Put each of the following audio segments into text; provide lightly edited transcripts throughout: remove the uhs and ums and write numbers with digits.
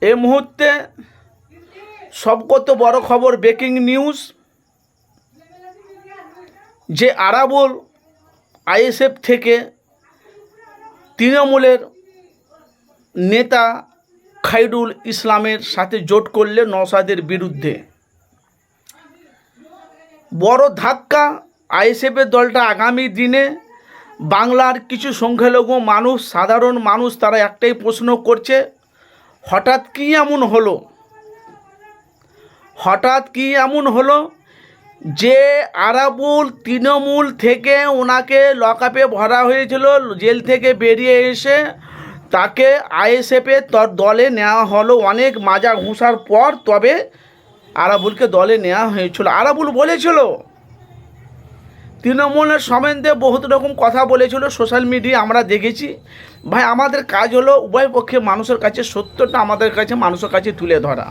এই মুহূর্তে সবকত বড় খবর, ব্রেকিং নিউজ, যে আরাবুল আইএসএফ থেকে তৃণমূলের নেতা খায়রুল ইসলামের সাথে জোট করলে নওশাদের বিরুদ্ধে। বড় ধাক্কা আইএসএফের দলটা আগামী দিনে বাংলার কিছু সংখ্যালঘু মানুষ, সাধারণ মানুষ, তারা একটাই প্রশ্ন করছে, হঠাৎ কি এমন হলো যে আরাবুল তৃণমূল থেকে ওনাকে লকআপে ভরা হয়েছিল, জেল থেকে বেরিয়ে এসে তাকে আইএসএফের দলে নেওয়া হলো অনেক মাজা ঘুষার পর, তবে আরাবুলকে দলে নেওয়া হয়েছিল। আরাবুল বলেছিল, তৃণমূলের সম্বন্ধে বহুত রকম কথা বলেছিল, সোশ্যাল মিডিয়া আমরা দেখেছি। ভাই, আমাদের কাজ হলো উভয় পক্ষে মানুষের কাছে সত্যটা আমাদের কাছে মানুষের কাছে তুলে ধরা।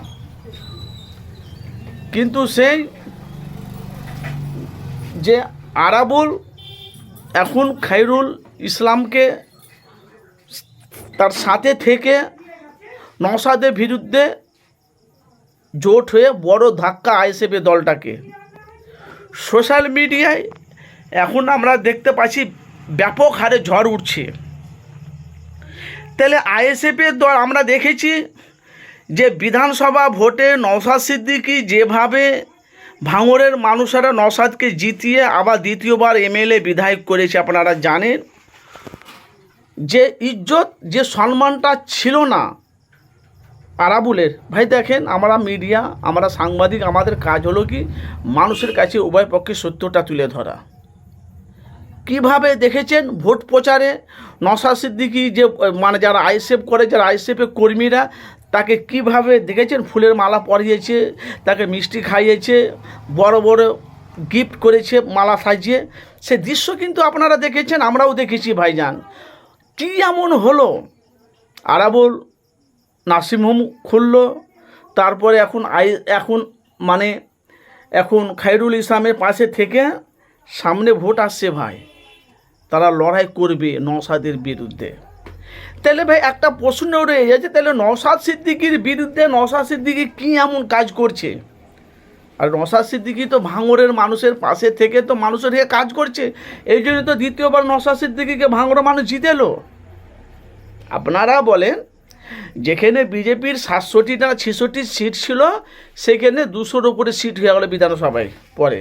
কিন্তু সেই যে আরাবুল এখন খায়রুল ইসলামকে তার সাথে থেকে নওশাদের বিরুদ্ধে জোট হয়ে বড় ধাক্কা আইএসএফের দলটাকে। সোশ্যাল মিডিয়ায় এখন আমরা দেখতে পাচ্ছি ব্যাপক হারে ঝড় উঠছে। তাহলে আইএসএফের দল আমরা দেখেছি যে বিধানসভা ভোটে নওশাদ সিদ্দিকী যেভাবে ভাঙড়ের মানুষেরা নওশাদকে জিতিয়ে আবার দ্বিতীয়বার এমএলএ বিধায়ক করেছে, আপনারা জানেন যে ইজ্জত, যে সম্মানটা ছিল না আরাবুলের। ভাই দেখেন, আমরা মিডিয়া, আমরা সাংবাদিক, আমাদের কাজ হলো কি মানুষের কাছে উভয় পক্ষে সত্যটা তুলে ধরা। কিভাবে দেখেছেন ভোট প্রচারে নওশাদ সিদ্দিকী যে যারা আইএসএফ করে, যারা আইএসএফের কর্মীরা, তাকে কিভাবে দেখেছেন ফুলের মালা পরিয়েছে, তাকে মিষ্টি খাইয়েছে, বড় বড় গিফট করেছে মালা সাজিয়ে। সে দৃশ্য কিন্তু আপনারা দেখেছেন, আমরাও দেখেছি। ভাইজান, কি এমন হলো? আরাবুল নার্সিংহোম খুললো, তারপরে এখন খায়রুল ইসলামের পাশে থেকে সামনে ভোট আসছে ভাই, তারা লড়াই করবে নওশাদের বিরুদ্ধে। তাহলে ভাই একটা প্রশ্ন রয়ে যাচ্ছে, তাহলে নওশাদ সিদ্দিকীর বিরুদ্ধে নওশাদ সিদ্দিকী কী এমন কাজ করছে? আর নওশাদ সিদ্দিকী তো ভাঙড়ের মানুষের পাশে থেকে তো মানুষের হয়ে কাজ করছে, এই জন্য তো দ্বিতীয়বার নওশাদ সিদ্দিকীকে ভাঙড়ের মানুষ জিতেলো। আপনারা বলেন, যেখানে বিজেপির 67টা 66 সিট ছিল, সেখানে 200-র উপরে সিট হয়ে গেল বিধানসভায়। পরে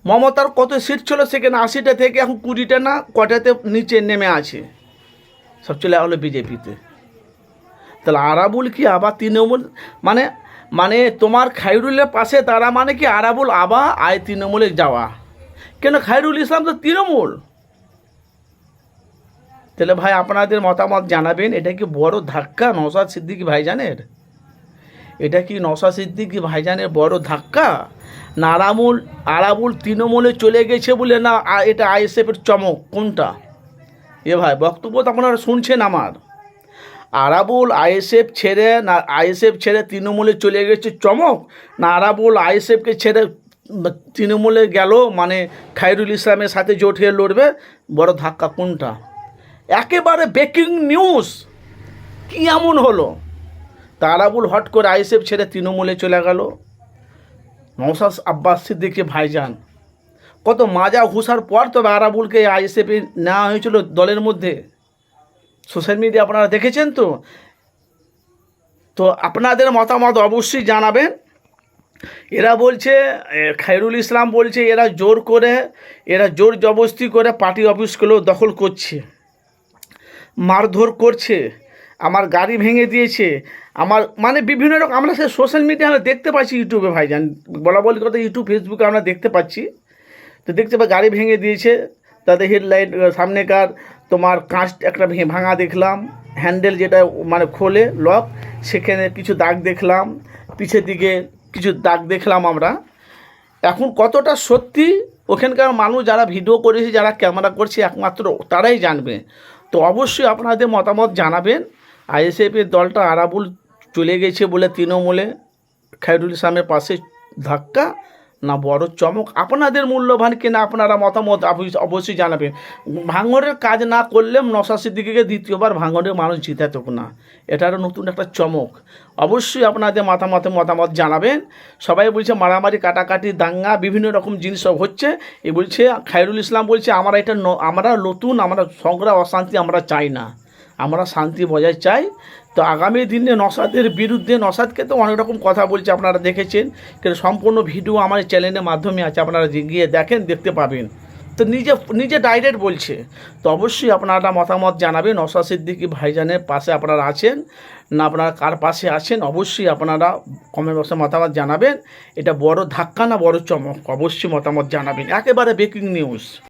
মমতার কত সিট ছিল, সেখানে 80টা থেকে এখন 20টা না কটাতে নিচে নেমে আছে, সব চলে গেলো বিজেপিতে। তাহলে আরাবুল কি আবার তৃণমূল মানে তোমার খায়রুলের পাশে তারা কি আরাবুল আবার তৃণমূলে যাওয়া? কেন, খায়রুল ইসলাম তো তৃণমূল। তাহলে ভাই আপনাদের মতামত জানাবেন, এটা কি বড় ধাক্কা নওশাদ সিদ্দিকী ভাইজানের? এটা কি নওশাদ সিদ্দিকী ভাইজানের বড় ধাক্কা, না আরাবুল তৃণমূলে চলে গেছে বলে, না এটা আইএসএফের চমক? কোনটা? এ ভাই, বক্তব্য তো আপনারা শুনছেন আমার। আরাবুল আইএসএফ ছেড়ে তৃণমূলে চলে গেছে চমক, না আরাবুল আইএসএফকে ছেড়ে তৃণমূলে গেল খায়রুল ইসলামের সাথে জোট হয়ে লড়বে? বড় ধাক্কা কোনটা? একেবারে ব্রেকিং নিউজ। কি এমন হলো তা আরাবুল হট করে আইএসএফ ছেড়ে তৃণমূলে চলে গেল? নওশাদ আব্বাস সিদ্দিকী ভাইজান কত মাজা ঘুষার পর তবে আরাবুলকে আইএসএফে নেওয়া হয়েছিল দলের মধ্যে। সোশ্যাল মিডিয়া আপনারা দেখেছেন তো আপনাদের মতামত অবশ্যই জানাবেন। এরা বলছে, খায়রুল ইসলাম বলছে, এরা জোর জবরদস্তি করে পার্টি অফিসগুলো দখল করছে, মারধর করছে, আমার গাড়ি ভেঙে দিয়েছে, আমার বিভিন্ন রকম আমরা সে সোশ্যাল মিডিয়া আমরা দেখতে পাচ্ছি, ইউটিউবে ভাইজান বলি কথা, ইউটিউব ফেসবুকে আমরা দেখতে পাচ্ছি। তো দেখতে পাই গাড়ি ভেঙে দিয়েছে, তাদের হেডলাইট সামনেকার তোমার কাঁচ একটা ভাঙা দেখলাম, হ্যান্ডেল যেটা খোলে লক, সেখানে কিছু দাগ দেখলাম, পিছের দিকে কিছু দাগ দেখলাম আমরা। এখন কতটা সত্যি ওখানকার মানুষ যারা ভিডিও করেছে, যারা ক্যামেরা করছে, একমাত্র তারাই জানবে। তো অবশ্যই আপনাদের মতামত জানাবেন। আইএসএফের দলটা আরাবুল চলে গেছে বলে তৃণমূলে খায়রুল ইসলামের পাশে ধাক্কা, না বড় চমক? আপনাদের মূল্যবান কিনা আপনারা মতামত অবশ্যই জানাবেন। ভাঙড়ের কাজ না করলে নওশাদ সিদ্দিকীকে দ্বিতীয়বার ভাঙড়ের মানুষ জিতাতো না, এটারও নতুন একটা চমক। অবশ্যই আপনাদের মতামত জানাবেন। সবাই বলছে মারামারি কাটাকাটি দাঙ্গা বিভিন্ন রকম জিনিস সব হচ্ছে। এ বলছে খায়রুল ইসলাম বলছে আমরা নতুন আমরা সংগ্রাম অশান্তি আমরা চাই না, আমরা শান্তি বজায় চাই। তো আগামী দিনে নওশাদের বিরুদ্ধে, নওশাদকে তো অনেক রকম কথা বলছে আপনারা দেখেছেন, কিন্তু সম্পূর্ণ ভিডিও আমার চ্যানেলের মাধ্যমে আছে, আপনারা গিয়ে দেখেন, দেখতে পাবেন। তো নিজে ডাইরেক্ট বলছে। তো অবশ্যই আপনারা মতামত জানাবেন। নওশাদ সিদ্দিকী ভাইজানের পাশে আপনারা আছেন না, আপনারা কার পাশে আছেন অবশ্যই আপনারা কমেন্ট বক্সে মতামত জানাবেন। এটা বড় ধাক্কা না বড় চমক, অবশ্যই মতামত জানাবেন। একেবারে ব্রেকিং নিউজ।